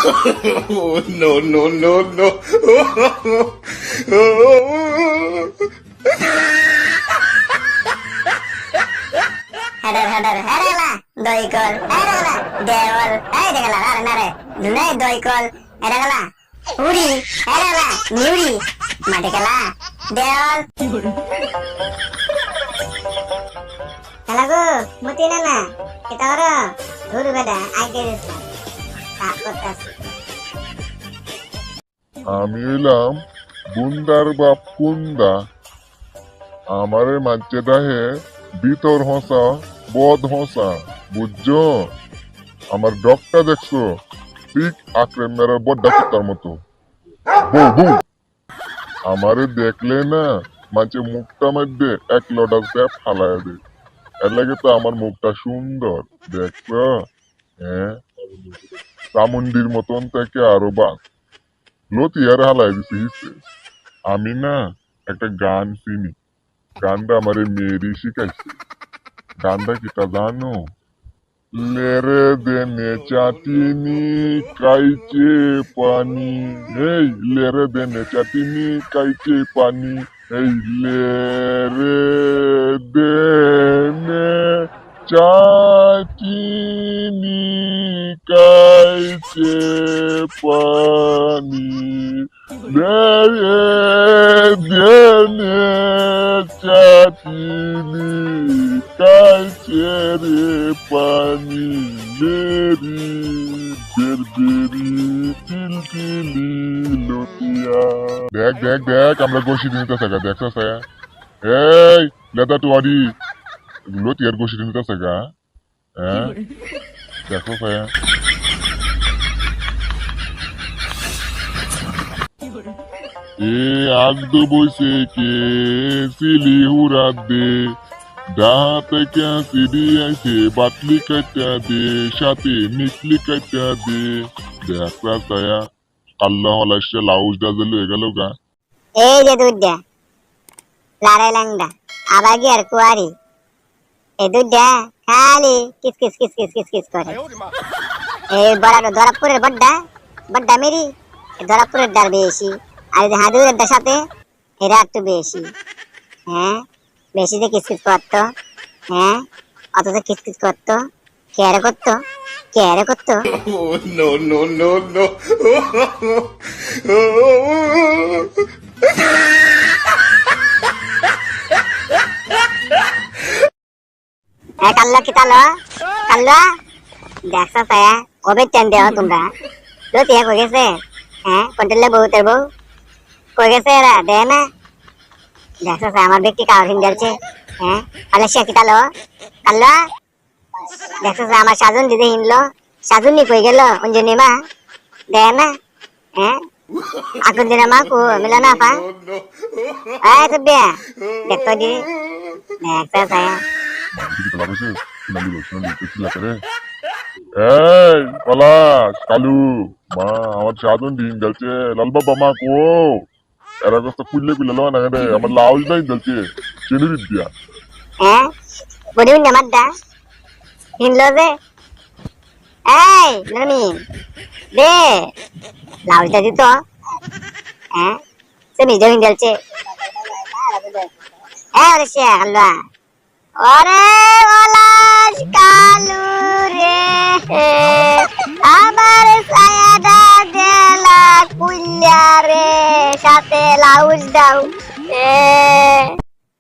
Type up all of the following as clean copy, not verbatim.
Oh, no, no, no, no. হেডার হেডার হেডালা দইকল হেডালা দেওয়াল এই দেখালা আরে না রে দুনাই দইকল হেডালা উড়ি হেডালা নিউরি মাটি খেলা দেওয়াল খেলা গো মতি না এটা ওর ধুর বেটা আইতে দিস কাজ করতেছি আমি এলাম বুন্দার বাপ কুন্দা আমারে মানছে দাহে ভিতর হসা বদ হসা বুঝছো আমার ডকটা দেখছো ঠিক আক্রেম মেরার বড্ডা কুত্তার মতো বউ বউ আমারে দেখলে না মাঝে মুখটা মধ্যে এক লটার স্যাপ ফালায় দে এর লাগে তো আমার মুখটা সুন্দর দেখছো হ্যাঁ চামুন্ডির মতন থেকে আরো বাস লতিয়ার হালাই দিছে হিসে আমি না একটা গান চিনি গানটা আমারে মেয়েরই শিখাইছে গানটা কিটা জানো লেরে দেনে চাটিনি কাইচে পানি এই লেরে দেনে চাটিনি কাইচে পানি এই লেরে দেনে চাটিনি কাইচে পানি লেরে দেনে চাটিনি কাইচে রে পানি মেরি বেরবেরি তিলতিলি লতিয়া দেখ দেখ দেখ আমরা গোশি নিতেছে গা দেখছ সায়া এই লেদা টুয়ারি লতিয়ার গোশি নিতেছে গা হ্যাঁ দেখো সায়া এ আগদু বইছে কে সিলি হুরা দে ডাহাতে কে সিডি আইছে বাটলি কাটা দে সাথে মিকলি কাটা দে দেখা সায়া আল্লাহ আলাইশা লাউজ দাজল হয়ে গেল গা এই যে দুধটা লারে লাংডা আবার কি আর কুয়ারি এই দুধটা খালি kiss kiss kiss kiss kiss kiss করে এই বড় ধরাপুরের বড্ডা বড্ডা মেরি ধরাপুরের ডার বেশি আর এই হাদুরের সাথে এরা একটু বেশি হ্যাঁ বেশি যে কিস কিস করতো হ্যাঁ অথচ কিস কিস করতো কেয়ারে করতো কেয়ারে করতো Oh, no, no, no, no. কাল্লা কি তালো কাল্লা দেখছো সায়া কবে টেন দেও তোমরা লতিয়া কই গেছে হ্যাঁ কন্ট্রোলে বহুতের বউ কই গেছে এরা দে না দেখছো সায়া আমার ব্যক্তি কাউর হিন্দালছে হ্যাঁ আলে সে কি তালো কাল্লা দেখছো সায়া আমার সাজন দিতে হিনলো সাজন নি কই গেল অঞ্জনি মা দে না হ্যাঁ আকুন দিনা মা কো মিলা না পা আয় সব্যা দেখতো দি দেখছো সায়া এই পলাশ কালু মা আমার সাধন দিন যাচ্ছে লাল বাবা মা কো এরা কষ্ট কুললে কুললে লো না রে আমার লাউজ নাই যাচ্ছে চিনি দিয়া হ্যাঁ বডি উন্না মাদ্দা হিনলো যে এই নামিন দে লাউজটা দিত হ্যাঁ সে নিজে হিন্দালছে ওরে সে আল্লাহ ওরে ওলাস কালু রে আমার সায়াদা দেলা কুল্লা রে সাথে লাউজ দাও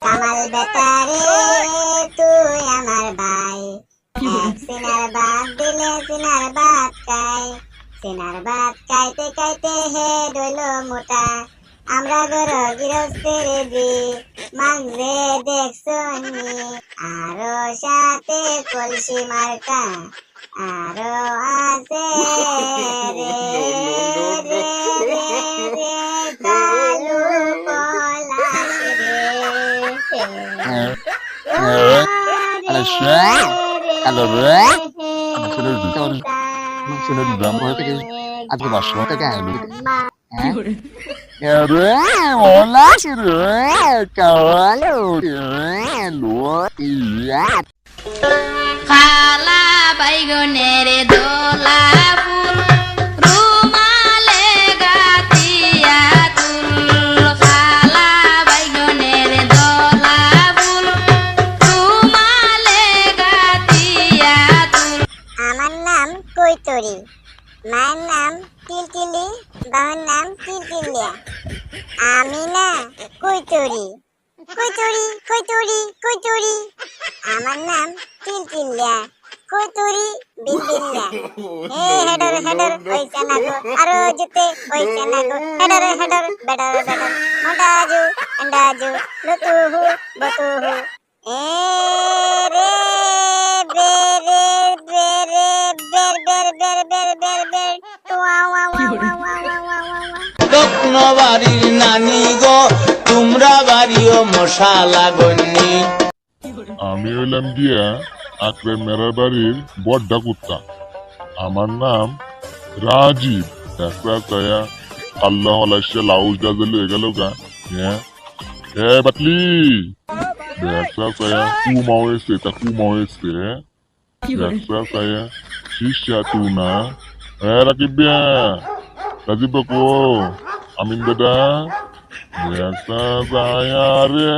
কামাল বেটা রে তুই আমার ভাই এক সিনার ভাত দিলে সিনার ভাত খাই সিনার ভাত খাইতে খাইতে হে দইল মোটা আমরা গরো গৃহস্থের দি মাংরে দেখছো নি আরো সাথে কলসি মার্কা আরো আছে রে রে রে রে কালু পলাশ রে Halo bre, sudah di dalam perut ini, aku masuk ke dalam. Ya bre, mola sih bre, kalau lu iya. খালা বাইগনের দোলা ফুল মায়ের নাম টিলটিলি, বাবার নাম টিলটিলিয়া। আমি না কইতুরি, কইতুরি কইতুরি কইতুরি। আমার নাম টিলটিলিয়া, কইতুরি বিলবিলিয়া। হেডর হেডর হইছে না গো, আরো জুতে হইছে না গো। হেডর হেডর বেডর বেডর, মন্ডাজু এন্ডাজু, লতুহু বতুহু। এ রে বে রে বে রে বের বের বের বের বের বের, ওয়া ওয়া ওয়া ওয়া ওয়া ওয়া ওয়া। রত্ন বাড়ির নানি গো, তোমরা বাড়িও মশালা গন্নি। আমি হইলাম গিয়া আকরের মেরার বাড়ির বড্ডা কুত্তা। আমার নাম রাজীব। দেখা চায়া আল্লাহ আলাইসে লাউজ দাজে লয়ে গেল গা। হ্যাঁ এ বাটলি দেখা চায়া কুমাও এসে তা কুমাও এসে দেখা চায়া শিষ্যা তু না। হ্যাঁ রাকিব বিয়া রাজীব বাবু আমিন দাদা দেখা চায়া রে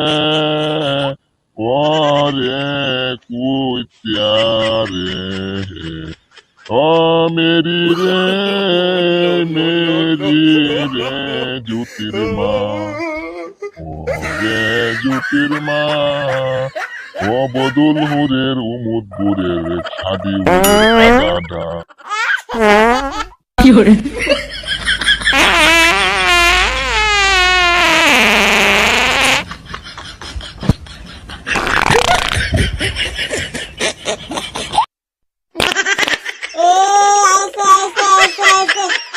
ওরে কুইত্যা রে ও মেরি রে জুতির মা ও রে জুতির মা ও বদুল হুরের উমুদ বুরের ছাদি দাদা।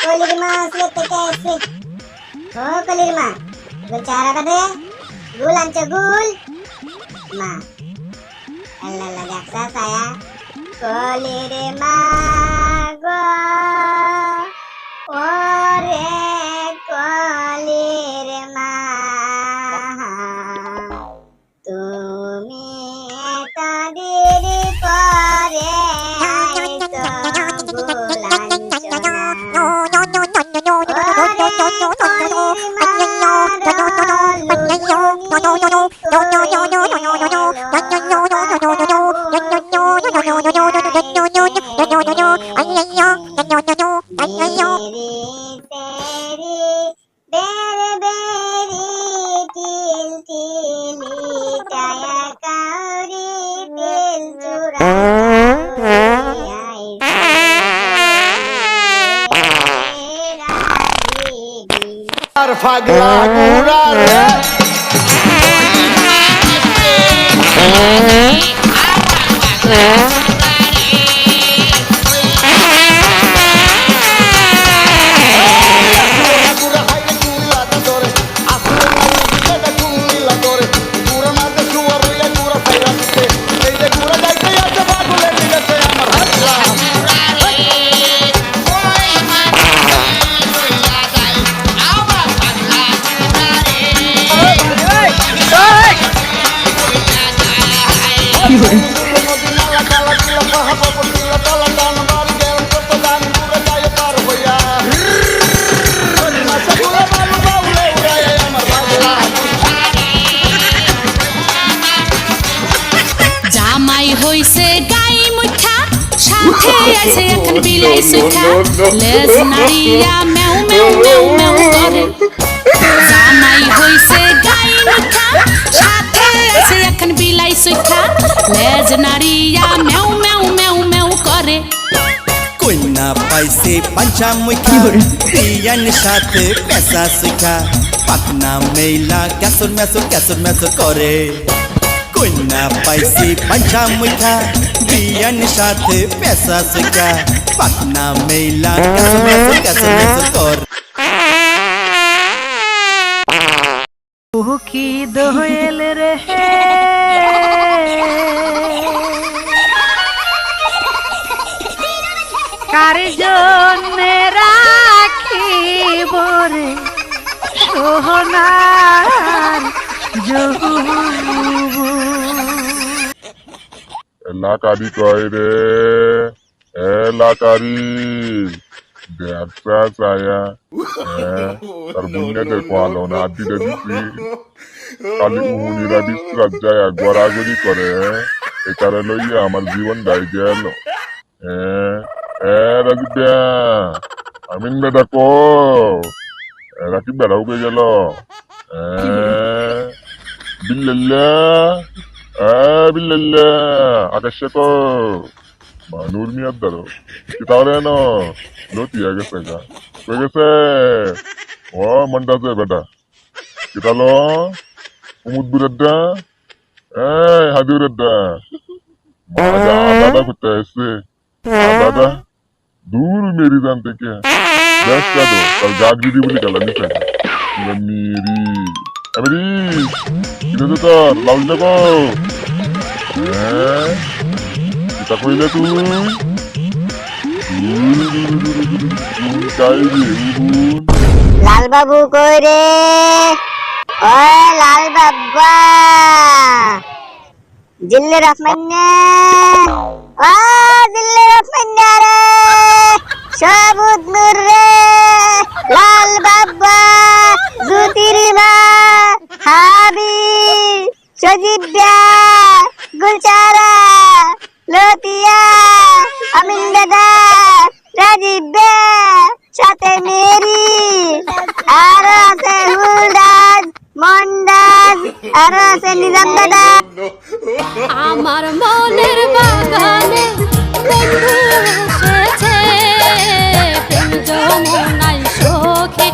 কলির মা আসলে থেকে আসছে। ও কলির মা, গুল চারা কাটে, গুল আনছে গুল। মা আল্লাহ আল্লাহ দেখছা ছায়া। কলির মা গো, ও রে কলির মা, তুমি এটা দেরি করে আইছো গুল আনছো না। আর ফাগলা গুড়া রে জামাই হইছে গাই মুঠা, সাথে আছে এখন বিলাই সুঠা, লেজ নাড়িয়া মেও মেও মেও মেও করে। জামাই হইছে গাই মুঠা, সাথে আছে এখন বিলাই সুঠা, লেজ নাড়িয়া মেও মেও মেও মেও করে। কন্যা পাইছে পাঞ্চা মুখা, পিয়ান সাথে পেশা শিখা, পাকনা মেলা ক্যাসর মেসর করে। কন্যা পাইছে পাঞ্চা মুখা, পিয়ান সাথে পেশা শিখা, পাকনা মেলা ক্যাসর মেসর করে। কি দোয়েল রে কার জন্যে রাখিব রে সোহনার যৌবন। এলাকারি কয় রে এলাকারি ব্যবসা চায়া। তার বুনিয়াদের কোয়ালো না দিলে দিছি খালি উহুনিরা বিশ্রাত যায় গড়াগড়ি করে। এটারে লইয়া আমার জীবন দায় গেল। রাজীব বেয়া আমিন বেটা কো রাকিব বেড়াও পেয়ে গেল বিল্লাল্লা বিল্লাল্লা আকাশে কো মানুর মিয়ার দারো কি তাহলে ন লতি গেছে গা কই গেছে ও মন্ডাছে বেটা কি তালো উমুদ বুরেড্ডা হাদি বুরেড্ডা মাজা দাদা করতে আসছে দাদা দূর মেরি জান থেকে ব্যাস কাদো তার গাছ দিদি বলি গেল নিচে মেরি মেরি কিনে তো তোর লাল যাবো এটা কইলে তুই লাল বাবু কই রে ও লাল বাবা জিল্লে রহমান্না ও জিল্লে রহমান্না রে সবুজ নূর রে লাল বাবা জুতিরিমা হাবি সজিদা গুলচারা লতিয়া আমিন দাদা রাজীব সাথে মেরি আর আছে হুলদাস মন্দাস আর আছে নিজাম দাদা আমার মনের বাগানে বন্ধু এসেছে প্রেম যমুনাই সখী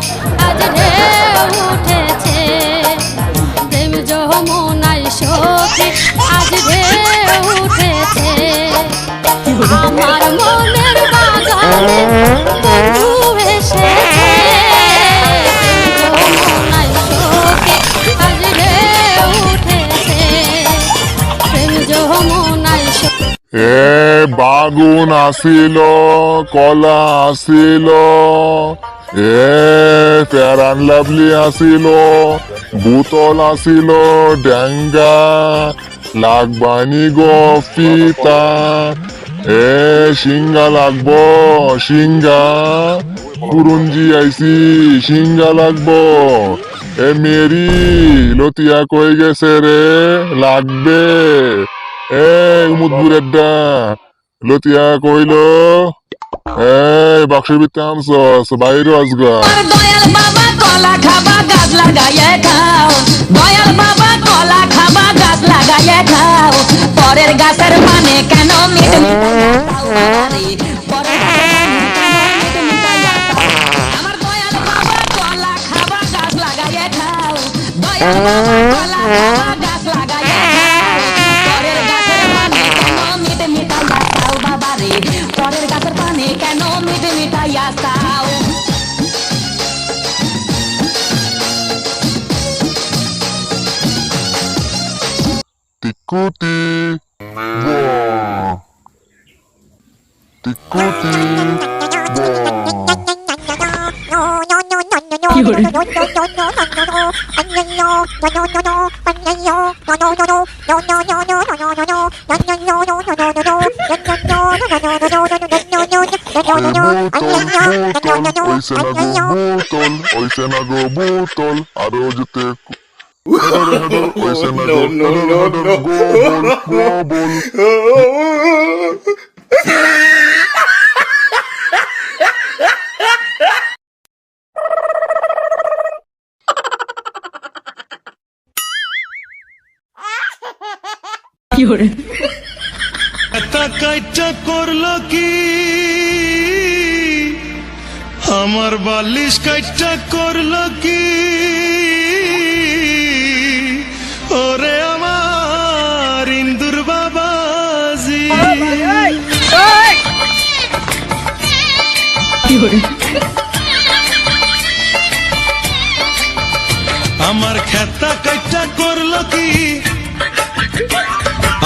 আজ ঢেউ উঠেছে প্রেম যমুনাই সখী আজ ঢেউ উঠেছে আমার মনের বাগানে বন্ধু এসেছে প্রেম যমুনাই সখী আজ ঢেউ উঠেছে প্রেম যমুনাই এ বাগুন আসিল কলা আসিল এ ফেরান লাভলি আসিল বোতল আসিল ডেঙ্গা লাগবানি গো ফিতা এ সিঙ্গা লাগবো সিঙ্গা পুরুঞ্জি আইসি সিঙ্গা লাগবো এ মেরি লতিয়া কই গেছে রে লাগবে এ মুদবুরেড্ডা লতিয়া কইলো বাক্সের ভিতরে আনছস বাইরে আসগা দয়াল বাবা কলা খাবা গাছ লাগাইয়ে খাও দয়াল বাবা কলা খাবা গাছ লাগাইয়ে খাও পরের গাছের মানে কেন মিট আমার দয়াল বাবা কলা খাবা গাছ লাগাইয়ে খাও দয়াল বাবা কলা খাবা গাছ লাগাইয়ে খাও পরের গাছের মানে কেন মিট মিটাইয়া খাও বাবা রে পরের গাছের মানে কেন মিট মিটাইয়া খাও Tikuti Tikuti Oise na go butol aro jute Oise na go go bol এটা কাইটা করলো কি আমার বালিশ কাইটা করলো কি ওরে আমার ইন্দুর বাবাজি আমার খেতা কাইটা করলো কি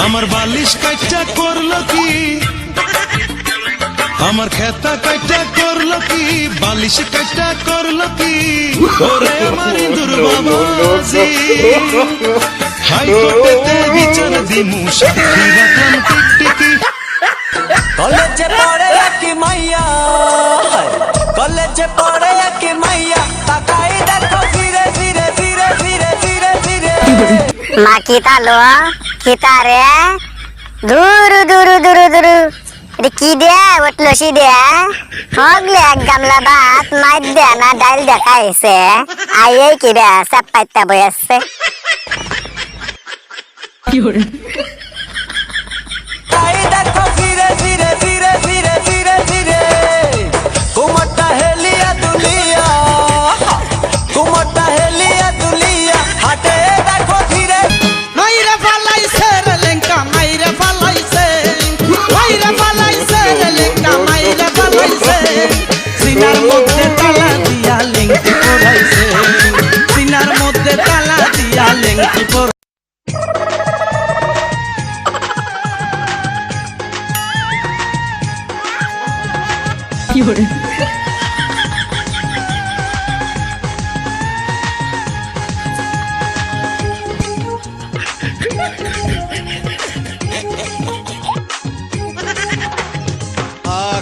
আমার বালিশ কাইটা করলো কি আমার খেতা কাইটা করলো কি বালিশ কাইটা করলো কি ওরে আমার ইন্দুর বাবাজি হাইকোর্টেতে বিচার দিমু সাক্ষী রাখলাম টিকটিকি কলেজে পড়ে কি মাইয়া কলেজে পড়ে কি মাইয়া তাকাই দেখো ফিরে ফিরে ফিরে ফিরে ফিরে ফিরে মা কিতা লো কিতা রে দূর দূর দূর দূর এটা কি দেয়া ওট লসি দেয়া হগলে এক গামলা ভাত মাইর দেয়া না ডাইল দেখাইছে আইয়ে কি রে সব পাইতা বই আছে তাই দেখো ফিরে ফিরে ফিরে ফিরে ফিরে ফিরে কুমটা হেলিয়া দুলিয়া কুমটা হেলিয়া দুলিয়া হাটে দেখো ফিরে মাইরে ফালাইছে রে লেঙ্কা মাইরে ফালাইছে রে লেঙ্কা মাইরে ফালাইছে সিনার মধ্যে তালা দিয়া লেঙ্কি পড়াইছে সিনার মধ্যে তালা দিয়া লেঙ্কি পড়াইছে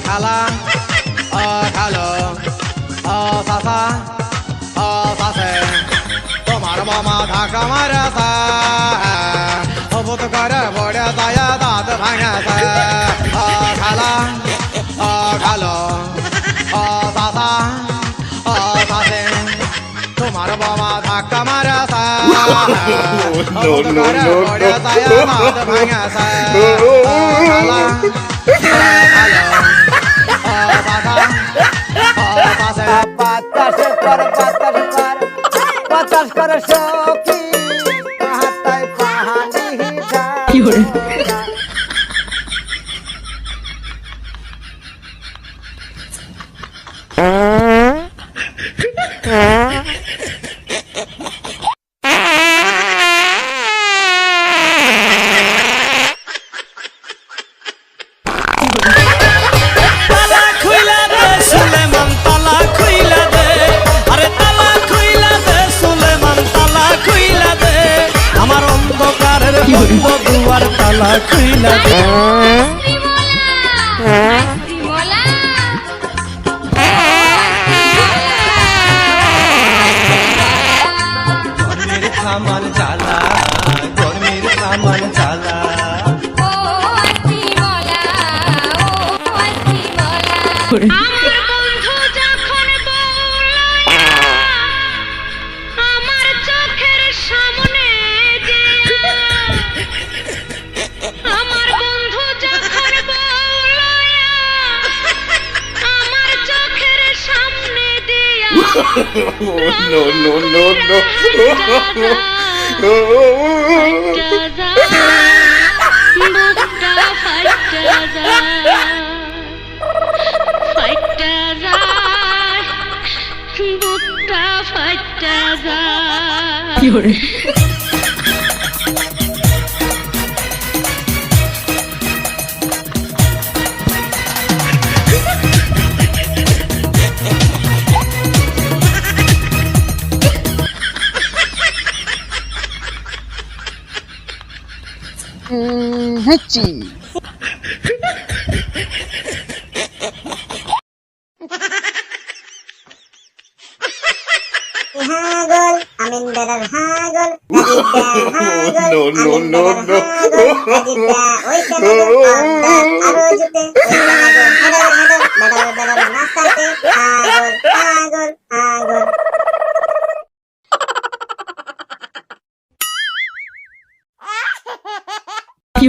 খালা খালো সাসা সাসে তোমার মামা ঢাকা মারাসা হবুত করে বড়ে দায়া দাঁত ভাঙাসা খালা খালো সাসা সাসে তোমার মামা ধাক্কা মারাসা হবুত করে বড়ে দায়া দাঁত ভাঙাসা খালা বাতাস করে সখী হাতায় পাহাড়ি তালা খুইলা দে সুলেমান তালা খুইলা দে আরে তালা খুইলা দে সুলেমান তালা খুইলা দে আমার অন্ধকারের বন্ধ দুয়ার তালা খুইলা দে গরমের সামান জ্বালা গরমের সামান জ্বালা আমার বন্ধু যখন বউলায়া আমার চোখের সামনে যে আমার বন্ধু যখন বউলায়া আমার চোখের সামনে দিয়া No, no, no, no. হচ্ছি হাগল আমিন বেড়ার হাগল No, no, no, no. ওই আরো জুতে বেড়ার নাস্তাতে হাগল হাগল হাগল কি